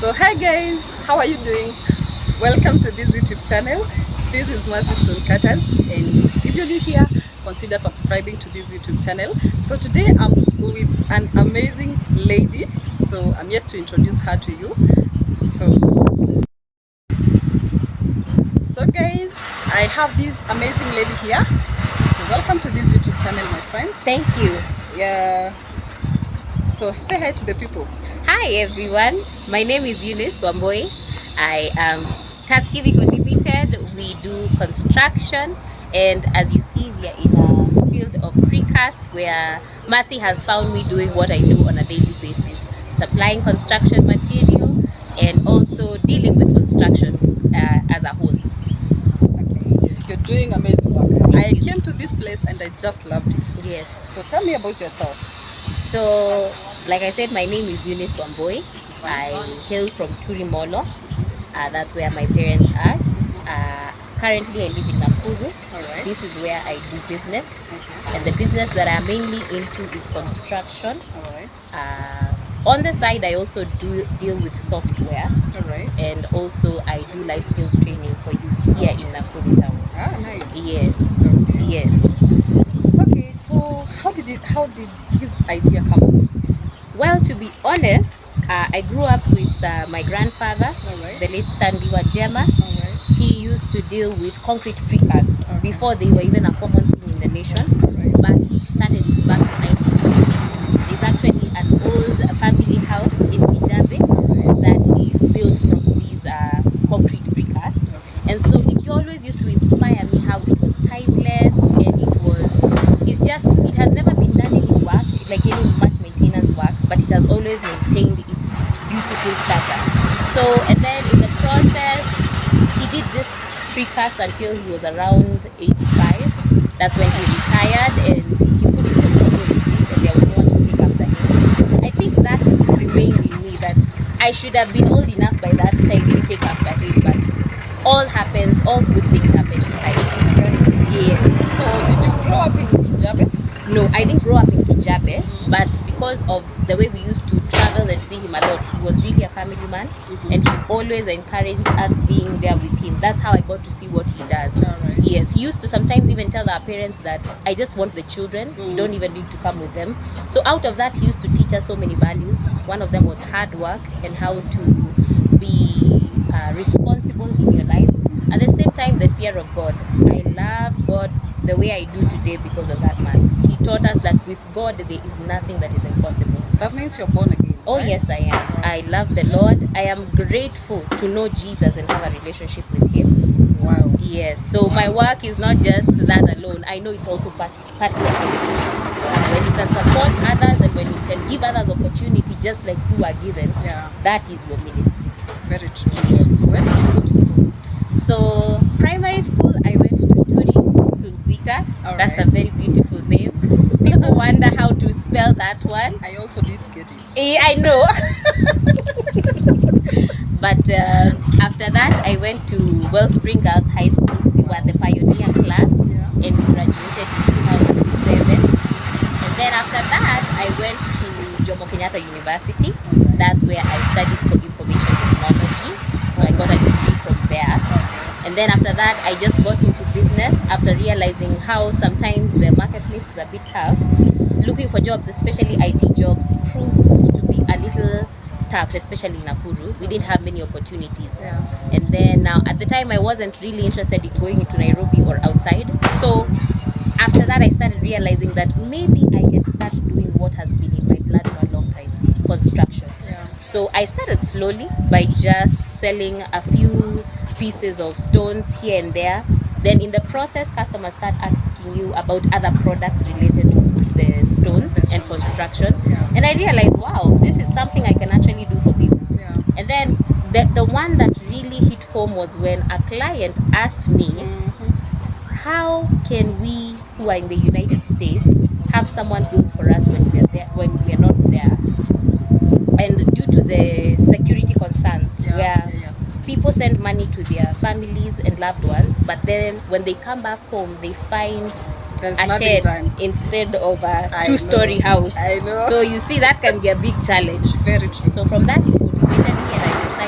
So hi guys, how are you doing? Welcome to this YouTube channel. This is Mercy Stone Cutters, and if you're new here, consider subscribing to this YouTube channel. So today I'm with an amazing lady, so I'm yet to introduce her to you. So guys, I have this amazing lady here. So welcome to this YouTube channel, my friend. Thank you. Yeah. So say hi to the people. Hi everyone. My name is Eunice Wamboi. I am Taskevico Limited. We do construction, and as you see, we are in a field of precast where Mercy has found me doing what I do on a daily basis, supplying construction material and also dealing with construction as a whole. Okay, you're doing amazing work. I came to this place and I just loved it. Yes. So tell me about yourself. So, like I said, my name is Eunice Wamboi. I hail from Turimolo. That's where my parents are. Currently, I live in Nakuru. Alright. This is where I do business. And the business that I'm mainly into is construction. Alright. On the side, I also do deal with software. Alright. And also, I do life skills training for youth here in Nakuru town. Ah, nice. Yes. Okay. Yes. Okay, so how did this idea come up? Well, to be honest, I grew up with my grandfather, Alright. the late Stanley Wajema. Alright. He used to deal with concrete precasts before they were even a common thing in the nation. Right. But he started it back in 1950. There's actually an old family house in Kijabe that is built from these concrete precasts. And so it always used to inspire me how it was timeless, and it has never been done any work, like any much maintenance work, but it has always maintained its beautiful stature. So, and then in the process, he did this precast until he was around 85. That's when he retired, and he couldn't continue with it, and there was no one to take after him. I think that remained in me, that I should have been old enough by that time to take after him, but all good things happen in time. Yes. So did you grow up in Kijabe? No, I didn't grow up in Kijabe, but because of the way we used to travel and see him a lot, he was really a family man, and he always encouraged us being there with him. That's how I got to see what he does. Alright. Yes, he used to sometimes even tell our parents that I just want the children, you don't even need to come with them. So out of that, he used to teach us so many values. One of them was hard work and how to be responsible in your lives. At the same time, the fear of God. I love God the way I do today because of that man. He taught us that with God there is nothing that is impossible. That means you're born again. Oh right? yes, I am. I love the Lord. I am grateful to know Jesus and have a relationship with him. Wow. Yes. So my work is not just that alone. I know it's also partly a ministry. When you can support others and when you can give others opportunity just like you are given, that is your ministry. Very true. Yes. So where did you go to school? So primary school, I went to Turi Sulvita. That's a very beautiful name. People wonder how to spell that one. I also did get it. I know. But after that, I went to Wellspring Girls High School. We were the pioneer class, and we graduated in 2007. And then after that, I went to Jomo Kenyatta University. That's where I studied for information technology. So I got a degree from there. And then after that, I just got into business after realizing how sometimes the marketplace is a bit tough. Looking for jobs, especially IT jobs, proved to be a little tough, especially in Nakuru. We didn't have many opportunities. And then at the time, I wasn't really interested in going into Nairobi or outside. So after that, I started realizing that maybe I can start doing what has been in my blood for a long time, construction. So I started slowly by just selling a few pieces of stones here and there. Then in the process, customers start asking you about other products related to the stones and construction. And I realized, wow, this is something I can actually do for people. And then the one that really hit home was when a client asked me, how can we who are in the United States have someone build for us when we're there, when we're not there? And due to the security concerns, where people send money to their families and loved ones, but then when they come back home, they find a shed instead of a two-story house. I know. So you see, that can be a big challenge. Very true. So from that, it motivated me, and I decided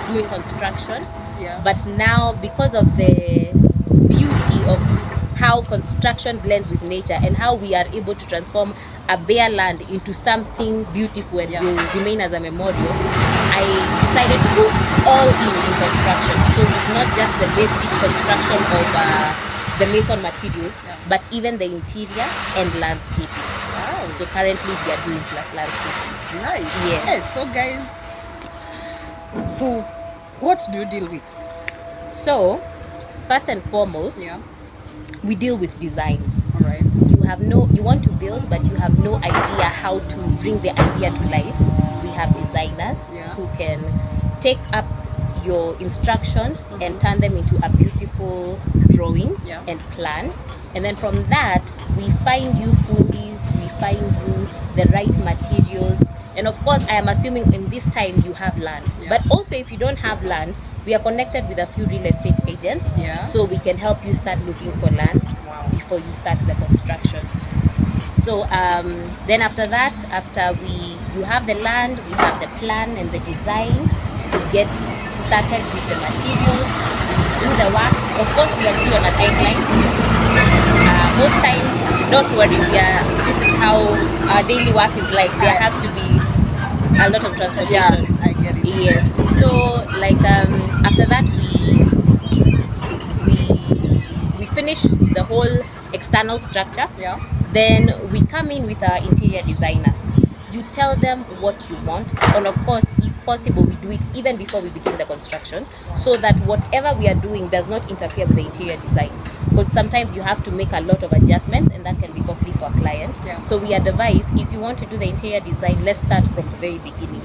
doing construction. Yeah. But now, because of the beauty of how construction blends with nature and how we are able to transform a bare land into something beautiful and will remain as a memorial, I decided to go all in construction. So it's not just the basic construction of the mason materials, but even the interior and landscaping. Wow. So currently we are doing plus landscaping. Nice. Yes. So guys, so what do you deal with? So first and foremost, Yeah. we deal with designs. All right. You want to build, but you have no idea how to bring the idea to life. We have designers who can take up your instructions and turn them into a beautiful drawing and plan. And then from that, we find you foodies, we find you the right materials. And of course, I am assuming in this time you have land. But also, if you don't have land, we are connected with a few real estate agents. So we can help you start looking for land before you start the construction. So then after that, after you have the land, we have the plan and the design, we get started with the materials, do the work. Of course, we agree on a timeline. Most times, don't worry, this is how our daily work is like. There has to be a lot of transportation. I get it. Yes. So like after that, we finish the whole external structure. Then we come in with our interior designer. You tell them what you want, and of course, if possible, we do it even before we begin the construction, so that whatever we are doing does not interfere with the interior design. Because sometimes you have to make a lot of adjustments, and that can be costly for a client. So we advise, if you want to do the interior design, let's start from the very beginning.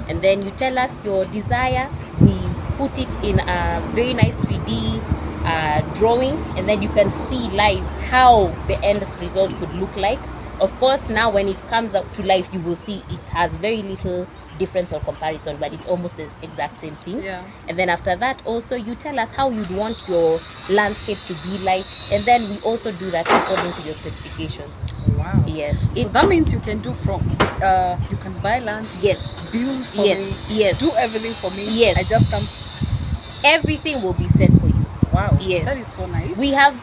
And then you tell us your desire, we put it in a very nice 3D drawing, and then you can see live how the end result could look like. Of course, now when it comes up to life, you will see it has very little difference or comparison, but it's almost the exact same thing. And then after that, also you tell us how you'd want your landscape to be like, and then we also do that according to your specifications. Wow. Yes. So that means you can do from you can buy land. Yes. Build for Yes. me. Yes. Do everything for me. Yes. I just come. Everything will be set for you. Wow. Yes. That is so nice. We have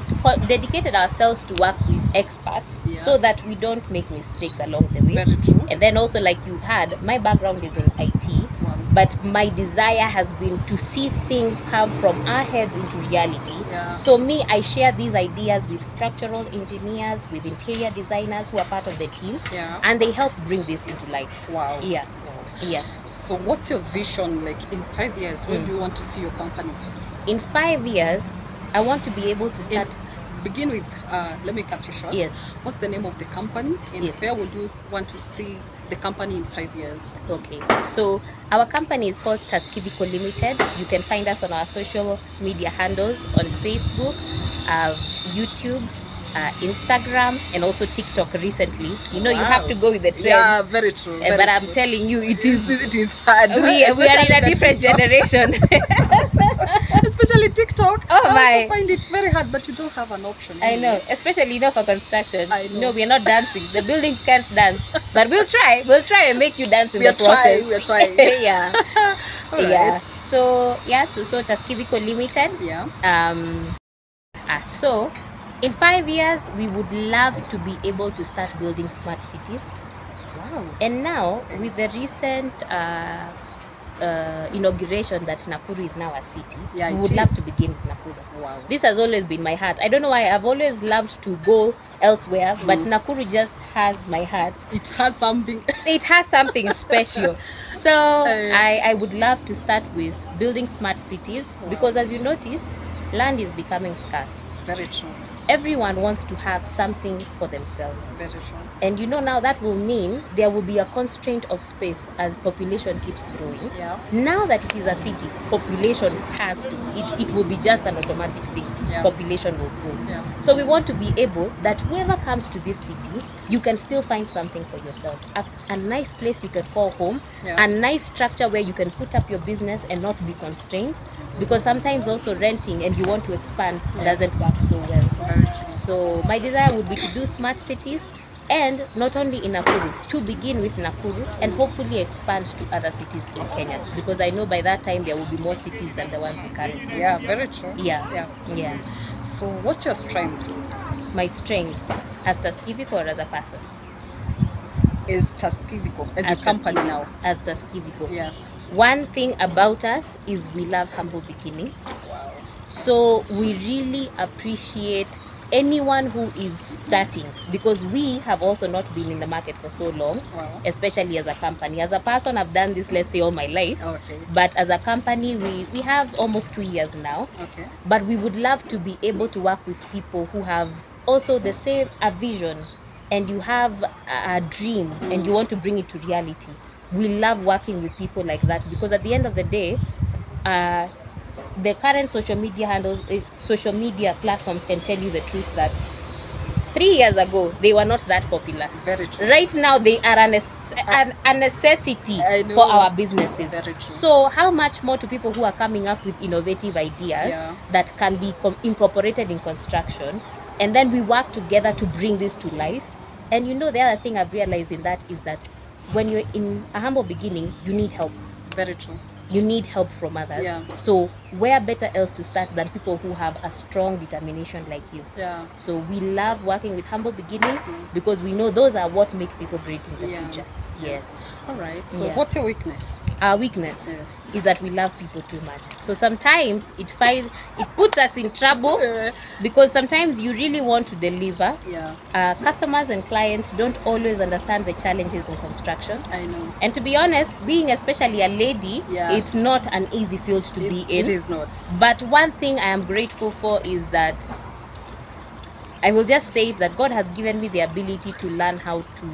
dedicated ourselves to work with experts so that we don't make mistakes along the way. Very true. And then also, like you've had, my background is in IT, but my desire has been to see things come from our heads into reality. So me, I share these ideas with structural engineers, with interior designers who are part of the team, and they help bring this into life. Wow. Yeah. Yeah. So what's your vision like in 5 years? Where do you want to see your company? In 5 years, I want to be able to start. Begin with, let me cut you short. Yes. What's the name of the company? And where would you want to see the company in 5 years? Okay. So our company is called Taskevico Limited. You can find us on our social media handles on Facebook, YouTube, Instagram, and also TikTok recently. You know, you have to go with the trends. Yeah, very true. Very but I'm true. telling you, it is hard. We are in a different generation. Especially TikTok. Oh my! I also find it very hard, but you don't have an option. I know, especially for construction. I know. No, we are not dancing. The buildings can't dance, but we'll try. We'll try and make you dance in the process. We are trying. Yeah. Yeah. So Taskevico Limited. So in 5 years, we would love to be able to start building smart cities. Wow. And now, with the recent inauguration that Nakuru is now a city, we would love to begin with Nakuru. Wow. This has always been my heart. I don't know why. I've always loved to go elsewhere, but Nakuru just has my heart. It has something. It has something special. So I would love to start with building smart cities because, as you notice, land is becoming scarce. Very true. Everyone wants to have something for themselves. Very true. And now that will mean there will be a constraint of space as population keeps growing. Now that it is a city, population has to, it will be just an automatic thing. Population will grow. So we want to be able that whoever comes to this city, you can still find something for yourself. A nice place you can call home, a nice structure where you can put up your business and not be constrained. Because sometimes also renting and you want to expand doesn't work so well. So my desire would be to do smart cities And not only in Nakuru, to begin with Nakuru and hopefully expand to other cities in Kenya, because I know by that time there will be more cities than the ones we currently. Yeah, very true. Yeah. So what's your strength? My strength as taskevico or as a person? Is taskevico as a company taskevico, now? As taskevico. Yeah. One thing about us is we love humble beginnings. Wow. So we really appreciate anyone who is starting, because we have also not been in the market for so long. Wow. Especially as a company. As a person, I've done this, let's say, all my life. Okay. But as a company, we have almost 2 years now. Okay. But we would love to be able to work with people who have also the same a vision, and you have a dream and you want to bring it to reality. We love working with people like that, because at the end of the day, the current social media handles, social media platforms can tell you the truth that 3 years ago they were not that popular. Very true. Right now they are a necessity for our businesses. Very true. So how much more to people who are coming up with innovative ideas that can be incorporated in construction, and then we work together to bring this to life. And you know, the other thing I've realized in that is that when you're in a humble beginning, you need help. Very true. You need help from others. So where better else to start than people who have a strong determination like you? So we love working with humble beginnings because we know those are what make people great in the future. Yes. All right. So what's your weakness? Our weakness is that we love people too much. So sometimes it puts us in trouble because sometimes you really want to deliver. Customers and clients don't always understand the challenges in construction. I know. And to be honest, being especially a lady, it's not an easy field to be in. It is not. But one thing I am grateful for is that I will just say is that God has given me the ability to learn how to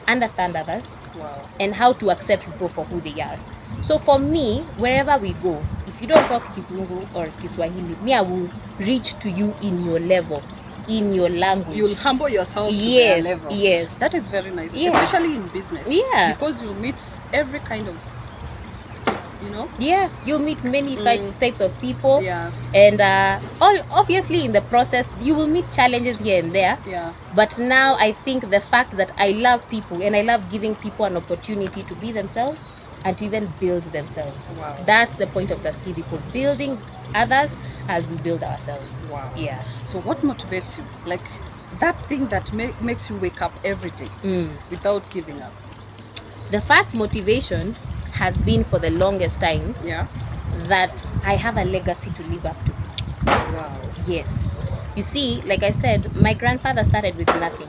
understand others. Wow. And how to accept people for who they are. So for me, wherever we go, if you don't talk Kizungu or Kiswahili, me, I will reach to you in your level, in your language. You'll humble yourself to their level. Yes. That is very nice, especially in business. Because you meet every kind of, you know. You meet many types of people. And all obviously in the process, you will meet challenges here and there. But now I think the fact that I love people and I love giving people an opportunity to be themselves and to even build themselves. That's the point of taskevico, building others as we build ourselves. So what motivates you? Like that thing that makes you wake up every day without giving up? The first motivation has been for the longest time that I have a legacy to live up to. Wow. Yes. You see, like I said, my grandfather started with nothing.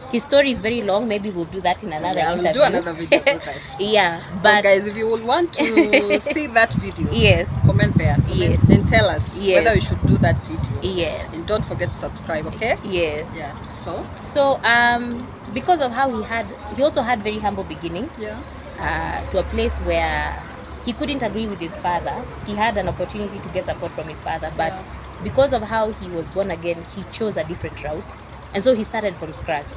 His story is very long. Maybe we'll do that in another interview. We'll do another video about that. But so guys, if you will want to see that video, comment there. And tell us whether we should do that video. And don't forget to subscribe, okay? So because of how he also had very humble beginnings. To a place where he couldn't agree with his father. He had an opportunity to get support from his father, but because of how he was born again, he chose a different route, and so he started from scratch.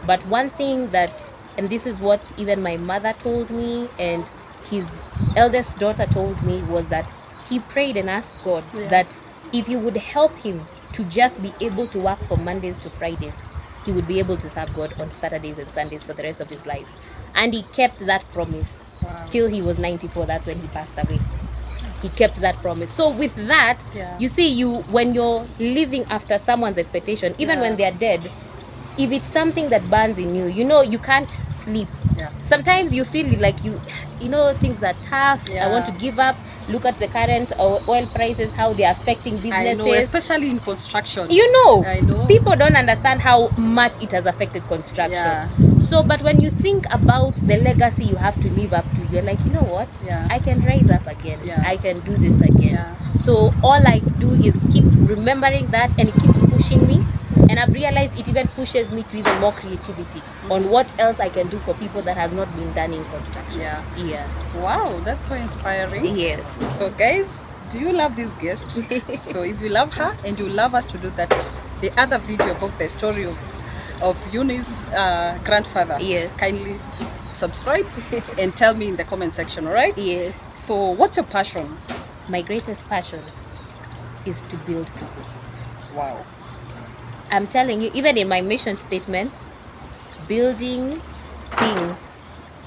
But one thing that, and this is what even my mother told me and his eldest daughter told me, was that he prayed and asked God that if he would help him to just be able to work from Mondays to Fridays, he would be able to serve God on Saturdays and Sundays for the rest of his life. And he kept that promise till he was 94. That's when he passed away. He kept that promise. So with that, you see, when you're living after someone's expectation, even when they're dead, if it's something that burns in you, you know, you can't sleep. Sometimes you feel like you know, things are tough. I want to give up. Look at the current oil prices, how they're affecting businesses. I know, especially in construction. You know, I know. People don't understand how much it has affected construction. So, but when you think about the legacy you have to live up to, you're like, you know what? I can rise up again. I can do this again. So all I do is keep remembering that, and it keeps pushing me. And I've realized it even pushes me to even more creativity on what else I can do for people that has not been done in construction. Wow, that's so inspiring. Yes. So guys, do you love this guest? So if you love her and you love us to do that, the other video about the story of Eunice's grandfather, kindly subscribe and tell me in the comment section, all right? So what's your passion? My greatest passion is to build people. Wow. I'm telling you, even in my mission statement, building things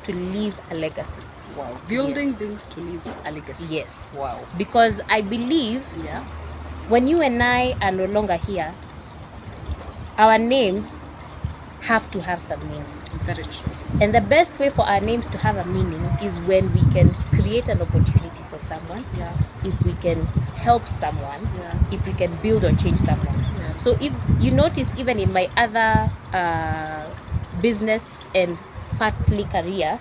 to leave a legacy. Wow. Building things to leave a legacy. Yes. Wow. Because I believe Yeah. when you and I are no longer here, our names have to have some meaning. Very true. And the best way for our names to have a meaning is when we can create an opportunity for someone, Yeah. if we can help someone, Yeah. if we can build or change someone. Yeah. So if you notice, even in my other business and partly career,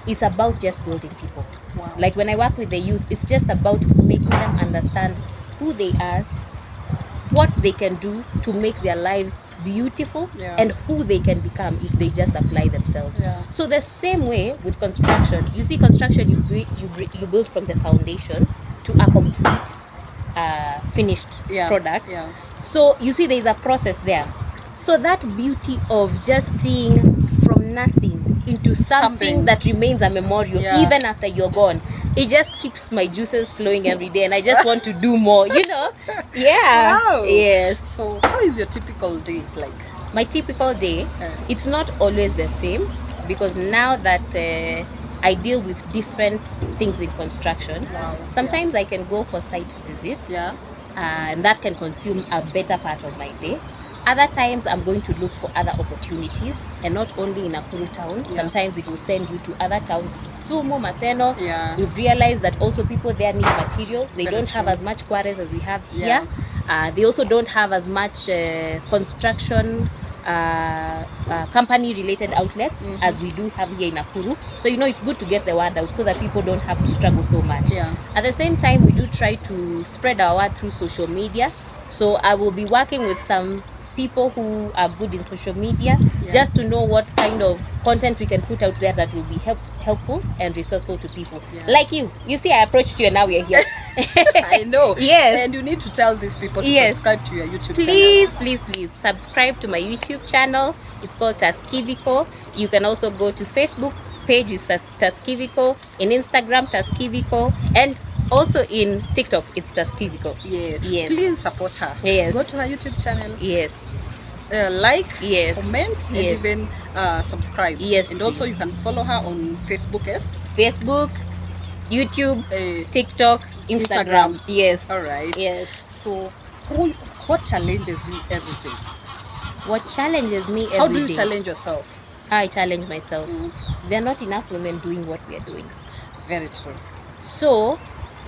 it's about just building people. Wow. Like when I work with the youth, it's just about making them understand who they are, what they can do to make their lives beautiful, Yeah. and who they can become if they just apply themselves. Yeah. So the same way with construction, you see, construction you build from the foundation to a complete finished Yeah. product. Yeah. So you see, there's a process there. So that beauty of just seeing from nothing into something that remains a memorial, Yeah. even after you're gone, it just keeps my juices flowing every day, and I just want to do more, you know. Yeah. Wow. Yes. So how is your typical day like? My typical day, Yeah. it's not always the same, because now that I deal with different things in construction, Wow. sometimes I can go for site visits, Yeah. and that can consume a better part of my day. Other times I'm going to look for other opportunities, and not only in Nakuru town. Yeah. Sometimes it will send you to other towns, Kisumu, Maseno. Yeah. We've realized that also people there need materials. They Very don't have true. as much quarries as we have Yeah. here. They also don't have as much construction company related outlets as we do have here in Nakuru. So you know, it's good to get the word out so that people don't have to struggle so much. Yeah. At the same time, we do try to spread our word through social media. So I will be working with some people who are good in social media, Yeah. just to know what kind of content we can put out there that will be helpful and resourceful to people. Yeah. Like you see, I approached you and now we're here. I know. Yes. And you need to tell these people to Yes. subscribe to your YouTube Please subscribe to my YouTube channel. It's called Taskevico. You can also go to Facebook page is Taskevico, in Instagram Taskevico, and also in TikTok it's Taskevico. Yeah. Yes. Please support her. Yes. Go to her YouTube channel. Yes. Like, Yes. comment, and Yes. even subscribe. Yes, And also please. you can follow her on Facebook as Facebook, YouTube, Eh, TikTok, Instagram. Yes. All right. Yes. So what challenges you every day? What challenges me every day? How do you challenge yourself? How I challenge myself. There are not enough women doing what we are doing. Very true. So,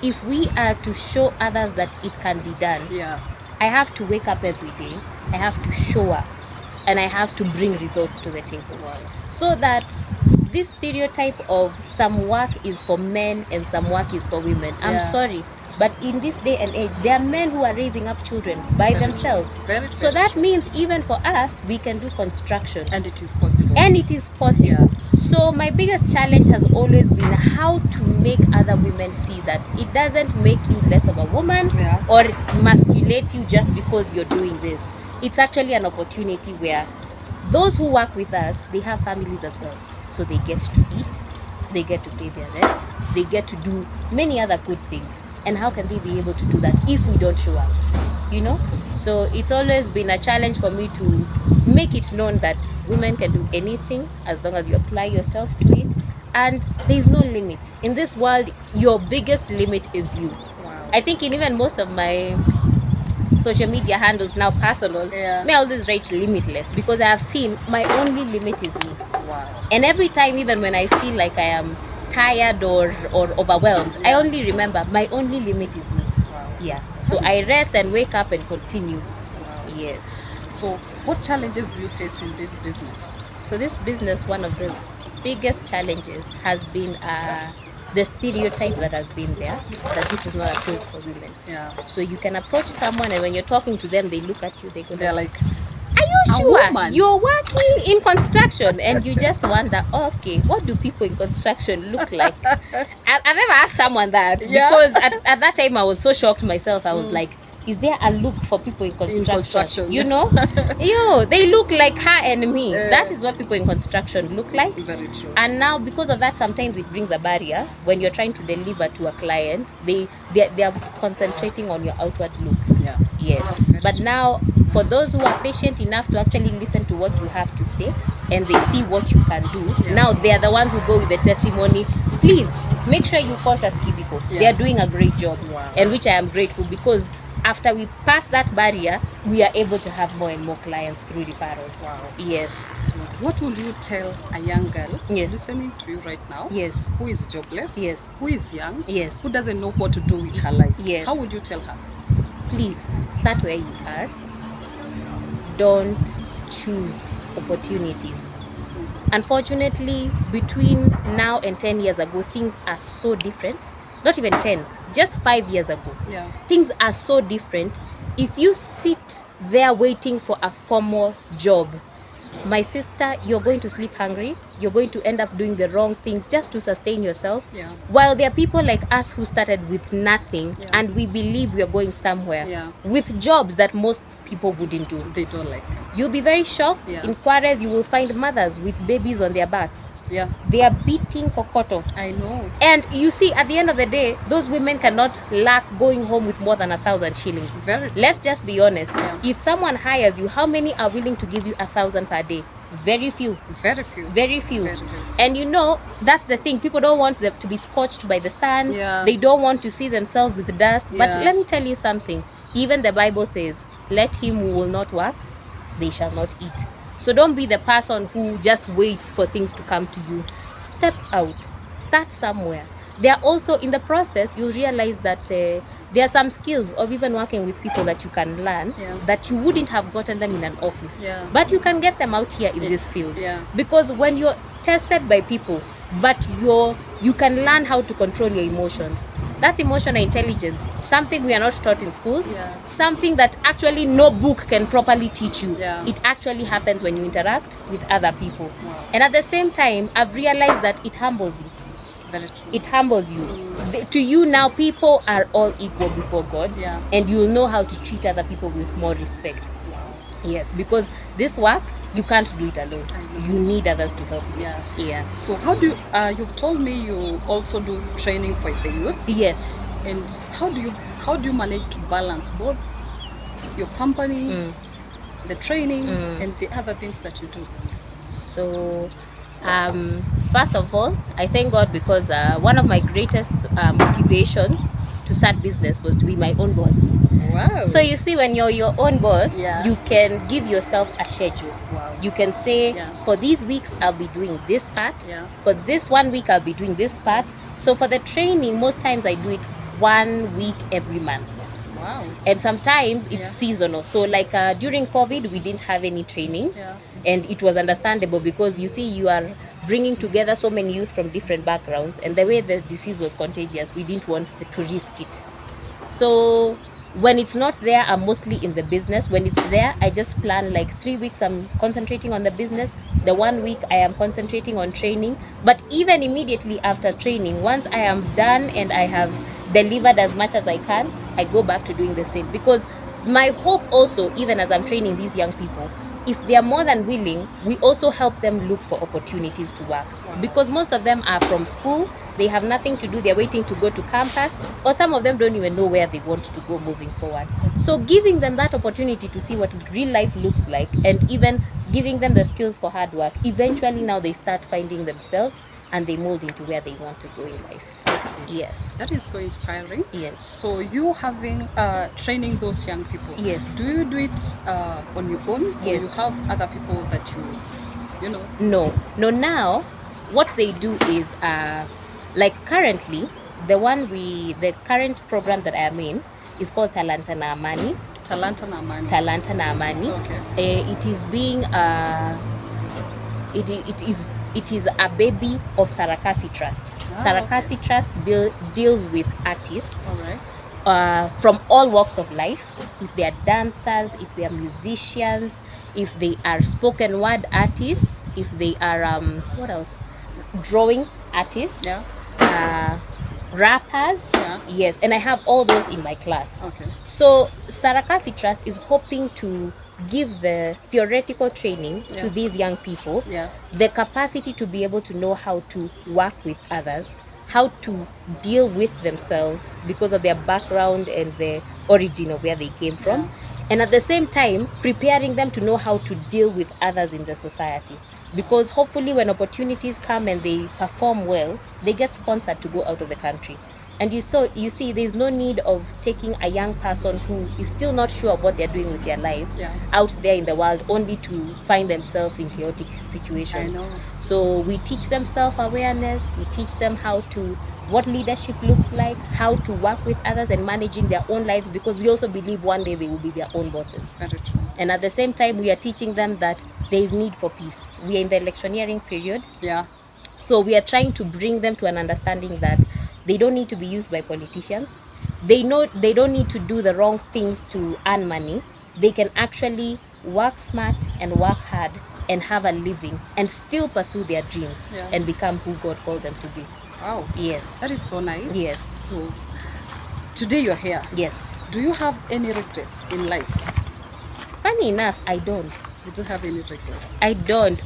if we are to show others that it can be done, Yeah. I have to wake up every day, I have to show up, and I have to bring results to the table. Wow. So that this stereotype of some work is for men and some work is for women, I'm Yeah. sorry, but in this day and age, there are men who are raising up children by Very themselves. true. Very, So very that true. means even for us, we can do construction. And it is possible. And it is possible. Yeah. So my biggest challenge has always been how to make other women see that it doesn't make you less of a woman, Yeah. or emasculate you just because you're doing this. It's actually an opportunity where those who work with us, they have families as well. So they get to eat, they get to pay their rent, they get to do many other good things. And how can they be able to do that if we don't show up? You know? So it's always been a challenge for me to make it known that women can do anything as long as you apply yourself to it. And there's no limit. In this world, your biggest limit is you. Wow. I think in even most of my social media handles now, personal, Yeah. may always write limitless, because I have seen my only limit is me. Wow. And every time, even when I feel like I am tired or overwhelmed, I only remember my only limit is me. Wow. Yeah. So I rest and wake up and continue. Wow. Yes. So what challenges do you face in this business? So this business, one of the biggest challenges has been the stereotype that has been there, that this is not a field for women. Yeah. So you can approach someone, and when you're talking to them, they look at you, they go, They're like, "Are you "A sure woman?" you're working in construction?" And you just wonder, okay, what do people in construction look like? I've never asked someone that, Yeah. because at that time I was so shocked myself. I was like, is there a look for people in construction? You know? They look like her and me. That is what people in construction look like. very true. And now, because of that, sometimes it brings a barrier when you're trying to deliver to a client. They are concentrating on your outward look. Yeah. Yes. Very But true. now, For those who are patient enough to actually listen to what you have to say and they see what you can do, now they are the ones who go with the testimony. Please make sure you call taskevico. They are doing a great job, and which I am grateful, because after we pass that barrier, we are able to have more and more clients through referrals. Yes. So what will you tell a young girl listening to you right now, who is jobless, who is young, who doesn't know what to do with her life? How would you tell her? Please start where you are. Don't choose opportunities. Unfortunately, between now and 10 years ago, things are so different. Not even 10, just 5 years ago. Things are so different. If you sit there waiting for a formal job, my sister, you're going to sleep hungry. You're going to end up doing the wrong things just to sustain yourself. While there are people like us who started with nothing and we believe we're going somewhere with jobs that most people wouldn't do. They don't like them. You'll be very shocked. In Quares, you will find mothers with babies on their backs. They are beating kokoto. I know. And you see, at the end of the day, those women cannot lack going home with more than 1,000 shillings. Let's just be honest. If someone hires you, how many are willing to give you 1,000 per day? Very few. Very few. Very few. And you know, that's the thing. People don't want them to be scorched by the sun. They don't want to see themselves with dust. But let me tell you something. Even the Bible says, let him who will not work, they shall not eat. So don't be the person who just waits for things to come to you. Step out. Start somewhere. There are also, in the process, you'll realize that there are some skills of even working with people that you can learn that you wouldn't have gotten them in an office. But you can get them out here in this field. Because when you're tested by people, but you can learn how to control your emotions. That's emotional intelligence, something we are not taught in schools, something that actually no book can properly teach you. It actually happens when you interact with other people. And at the same time, I've realized that it humbles you. Very true. It humbles you. To you now, people are all equal before God, and you'll know how to treat other people with more respect. Yes, because this work, you can't do it alone. You need others to help you. So how do you, you've told me you also do training for the youth. Yes. And how do you manage to balance both your company, the training, and the other things that you do? So first of all, I thank God, because one of my greatest motivations to start business was to be my own boss. Wow. So you see, when you're your own boss, you can give yourself a schedule. You can say, for these weeks I'll be doing this part, for this 1 week I'll be doing this part. So for the training, most times I do it 1 week every month. Wow. And sometimes it's seasonal. So like during COVID, we didn't have any trainings. And it was understandable, because you see, you are bringing together so many youth from different backgrounds, and the way the disease was contagious, we didn't want to risk it. So when it's not there, I'm mostly in the business. When it's there, I just plan like 3 weeks I'm concentrating on the business. The 1 week I am concentrating on training. But even immediately after training, once I am done and I have delivered as much as I can, I go back to doing the same. Because my hope also, even as I'm training these young people, if they are more than willing, we also help them look for opportunities to work. Because most of them are from school, they have nothing to do, they're waiting to go to campus, or some of them don't even know where they want to go moving forward. So giving them that opportunity to see what real life looks like, and even giving them the skills for hard work, eventually now they start finding themselves and they mold into where they want to go in life. Yes. That is so inspiring. Yes. So you having training those young people. Yes. Do you do it on your own, or you have other people that you know? No. Now, what they do is like currently, the current program that I am in is called Talanta na Amani. Talanta na Amani. Talanta na Amani. Okay. It is being it is a baby of Sarakasi Trust. Sarakasi Trust deals with artists from all walks of life. If they are dancers, if they are musicians, if they are spoken word artists, if they are what else? Drawing artists, rappers. Yes, and I have all those in my class. Okay. So Sarakasi Trust is hoping to give the theoretical training to these young people, the capacity to be able to know how to work with others, how to deal with themselves because of their background and the origin of where they came from, and at the same time preparing them to know how to deal with others in the society, because hopefully when opportunities come and they perform well, they get sponsored to go out of the country. And you see there's no need of taking a young person who is still not sure of what they're doing with their lives out there in the world only to find themselves in chaotic situations. So we teach them self-awareness, we teach them what leadership looks like, how to work with others and managing their own lives, because we also believe one day they will be their own bosses. Very true. And at the same time, we are teaching them that there is need for peace. We are in the electioneering period. So we are trying to bring them to an understanding that they don't need to be used by politicians. They don't need to do the wrong things to earn money. They can actually work smart and work hard and have a living and still pursue their dreams and become who God called them to be. Wow. Yes. That is so nice. Yes. So today you're here. Yes. Do you have any regrets in life? Funny enough, I don't. You don't have any regrets? I don't.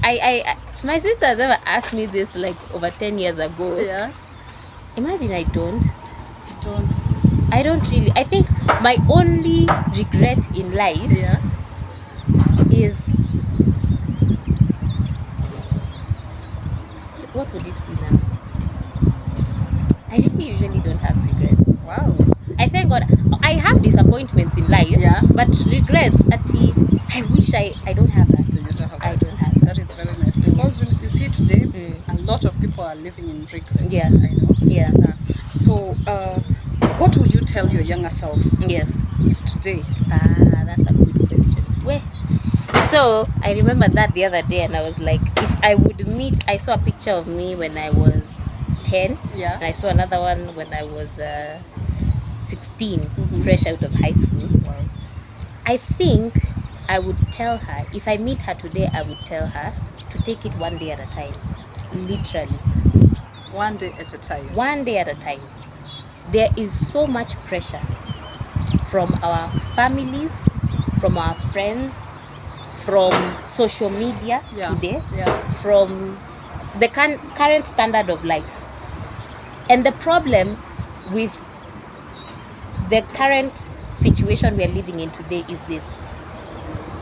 My sister has ever asked me this like over 10 years ago. Yeah. Imagine I don't. You don't? I don't really. I think my only regret in life is... What would it be now? I really usually don't have regrets. Wow. I thank God. I have disappointments in life, but regrets, I wish I don't have that. You don't have that. I don't have that. That is very nice, because you see today, a lot of people are living in regrets. Yeah. I know. Yeah. So, what would you tell your younger self? Yes. If today? That's a good question. Where? So I remember that the other day, and I was like, if I would I saw a picture of me when I was 10, and I saw another one when I was 16, fresh out of high school. Wow. I think I would tell her, if I meet her today, I would tell her to take it one day at a time. Literally. One day at a time. One day at a time. There is so much pressure from our families, from our friends, from social media today, from the current standard of life. And the problem with the current situation we are living in today is this: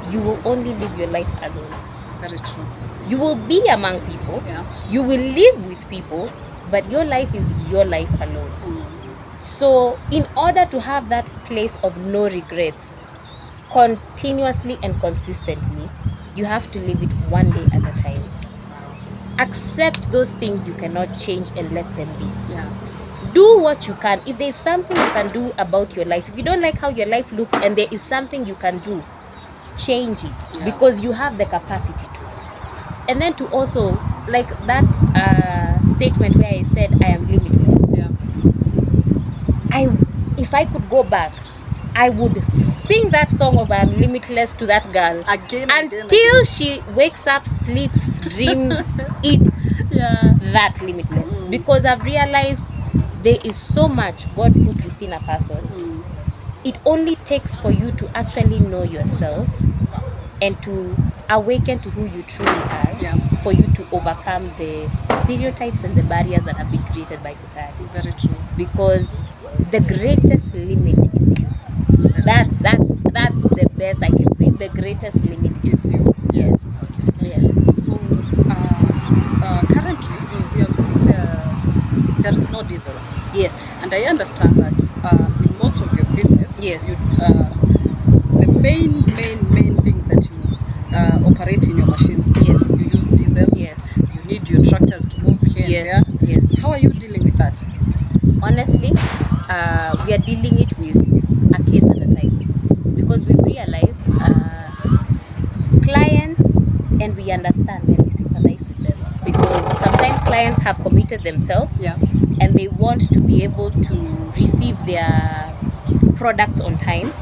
you will only live your life alone. Very true. You will be among people, you will live with people, but your life is your life alone. So in order to have that place of no regrets continuously and consistently, you have to live it one day at a time. Accept those things you cannot change and let them be. Do what you can. If there's something you can do about your life, if you don't like how your life looks and there is something you can do, change it, because you have the capacity to. And then to also, like that statement where I said I am limitless. If I could go back, I would sing that song of I am limitless to that girl again until she wakes up, sleeps, dreams, eats that limitless. Because I've realized there is so much God put within a person. It only takes for you to actually know yourself and to awaken to who you truly are, for you to overcome the stereotypes and the barriers that have been created by society. Very true. Because the greatest limit is you. That's the best I can say. The greatest limit is you. Yes. Okay. Yes. So currently we have seen there is no diesel. Yes. And I understand that in most of your business, yes, the main thing that you operate in your machines, yes, you use diesel. Yes. You need your tractors to move here yes, and there. Yes. How are you dealing with that? Honestly, we are dealing it with a case at a time, because we've realized clients, and we understand and we sympathize with them, because sometimes clients have committed themselves, and they want to be able to receive their products on time,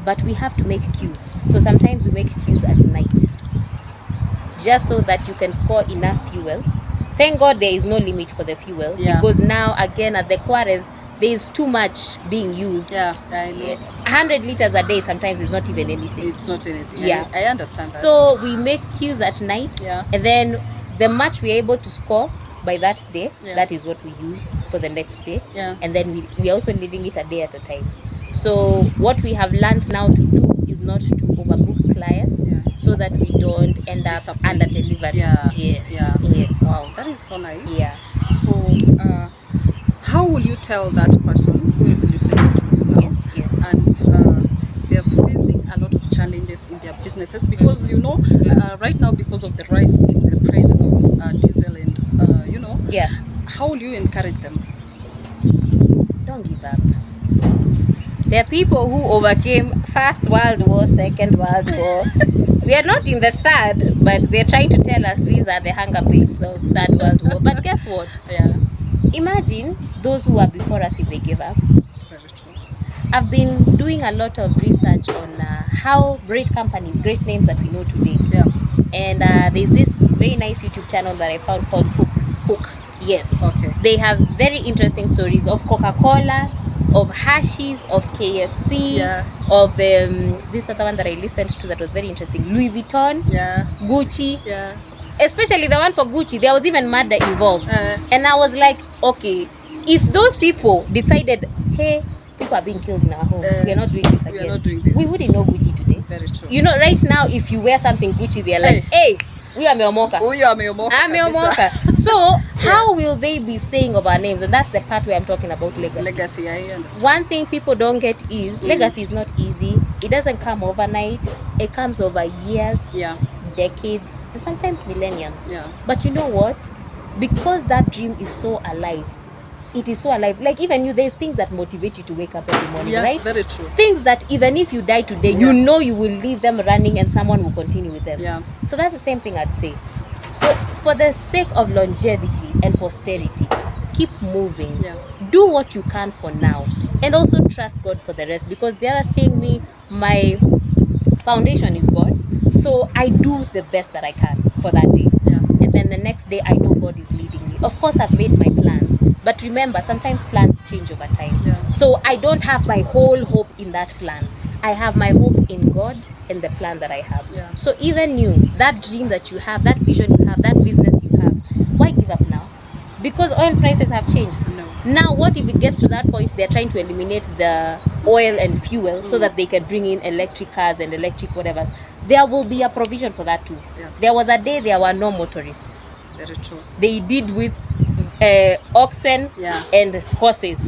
but we have to make queues. So sometimes we make queues at night just so that you can score enough fuel. Thank God there is no limit for the fuel, because now again at the quarries there is too much being used. I know. 100 liters a day sometimes is not even anything. It's not anything. I understand that. So we make queues at night, and then the much we're able to score by that day, that is what we use for the next day. And then we are also leaving it a day at a time. So what we have learned now to do is not to overbook clients, so that we don't end up under delivering. Yes. Wow, that is so nice. Yeah. So how will you tell that person who is listening to you now, Yes. and they're facing a lot of challenges in their businesses because right now, because of the rise in the prices of diesel and how will you encourage them? Don't give up. There are people who overcame First World War, Second World War. We are not in the third, but they're trying to tell us these are the hunger pains of Third World War. But guess what? Imagine those who are before us if they give up. Very true. I've been doing a lot of research on how great companies, great names that we know today. And there's this very nice YouTube channel that I found called Hook. Yes. Okay. They have very interesting stories of Coca-Cola, of Hershey's, of KFC, of this other one that I listened to that was very interesting, Louis Vuitton, Gucci. Especially the one for Gucci, there was even murder involved. And I was like, okay, if those people decided, hey, people are being killed in our home, we are not doing this again, we wouldn't know Gucci today. Very true. You know, right now, if you wear something Gucci, they're like, hey, we are Meomoka. So how will they be saying of our names? And that's the part where I'm talking about legacy. I understand. One thing people don't get is legacy is not easy. It doesn't come overnight. It comes over years, decades, and sometimes millenniums. But you know what? Because that dream is so alive, it is so alive. Like even you, there's things that motivate you to wake up every morning, right? Very true. Things that even if you die today, you know you will leave them running and someone will continue with them. So that's the same thing I'd say. For the sake of longevity and posterity, keep moving. Do what you can for now, and also trust God for the rest. Because the other thing, my foundation is God, so I do the best that I can for that day. And then the next day, I know God is leading me. Of course, I've made my plans, but remember, sometimes plans change over time. So I don't have my whole hope in that plan. I have my hope in God and the plan that I have. So even you, that dream that you have, that vision you have, that business you have, why give up now? Because oil prices have changed. Now what if it gets to that point they're trying to eliminate the oil and fuel so that they can bring in electric cars and electric whatever? There will be a provision for that too. There was a day there were no motorists. Very true. They did with oxen and horses.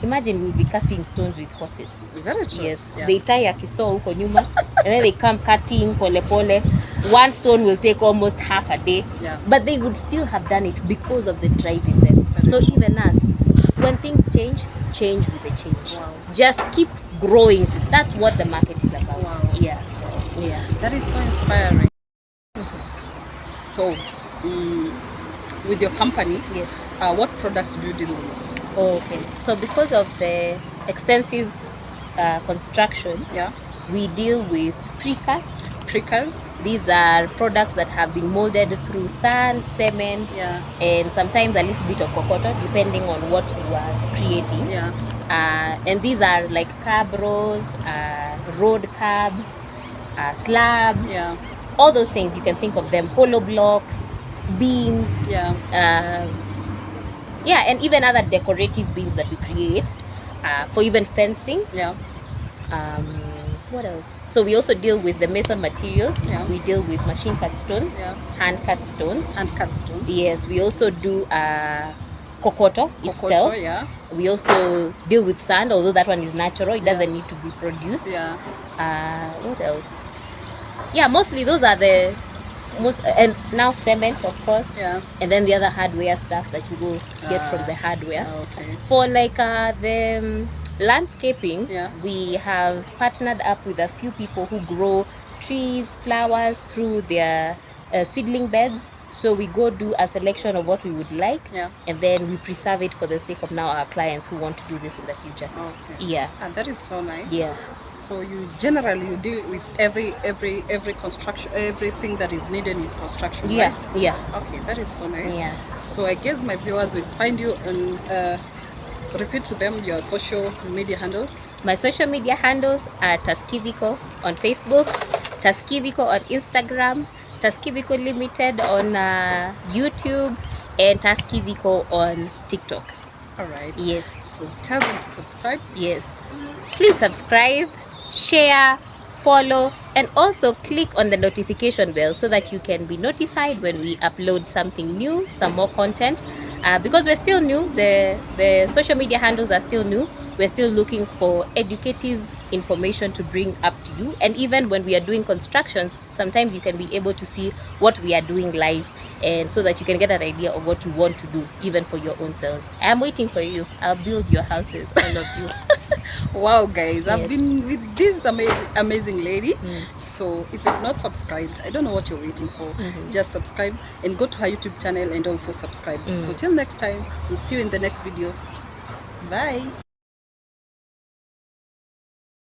Imagine we'll be casting stones with horses. Very true. Yes. They tie a kiso huko nyuma and then they come cutting pole pole. One stone will take almost half a day. But they would still have done it because of the drive in them. So even us, when things change with the change. Just keep growing. That's what the market is about. Yeah. That is so inspiring. So with your company, what products do you deal with? Okay, so because of the extensive construction, we deal with precast. These are products that have been molded through sand, cement, and sometimes a little bit of kokoto, depending on what you are creating. And these are like cabros, road cabs, slabs, all those things you can think of them, hollow blocks, beams, and even other decorative beams that we create for even fencing. What else? So we also deal with the mason materials. We deal with machine cut stones, hand cut stones. Yes, we also do kokoto itself. We also deal with sand, although that one is natural. It doesn't need to be produced. What else? Mostly those are the most, and now cement, of course, and then the other hardware stuff that you go get from the hardware. For like the landscaping, we have partnered up with a few people who grow trees, flowers through their seedling beds. So we go do a selection of what we would like, and then we preserve it for the sake of now our clients who want to do this in the future. And that is so nice. So you generally deal with every construction, everything that is needed in construction, right? Okay, that is so nice. So I guess my viewers will find you on repeat to them your social media handles. My social media handles are taskevico on Facebook, taskevico on Instagram, taskevico Limited on YouTube, and taskevico on TikTok. All right. Yes. So tell them to subscribe. Yes. Please subscribe, share, follow, and also click on the notification bell so that you can be notified when we upload something new, some more content. Because we're still new, the social media handles are still new. We're still looking for educative information to bring up to you. And even when we are doing constructions, sometimes you can be able to see what we are doing live, and so that you can get an idea of what you want to do, even for your own selves. I'm waiting for you. I'll build your houses, all of you. Wow, guys, I've Yes. been with this amazing lady. So if you've not subscribed, I don't know what you're waiting for. Just subscribe and go to her YouTube channel and also subscribe. So till next time, we'll see you in the next video. Bye.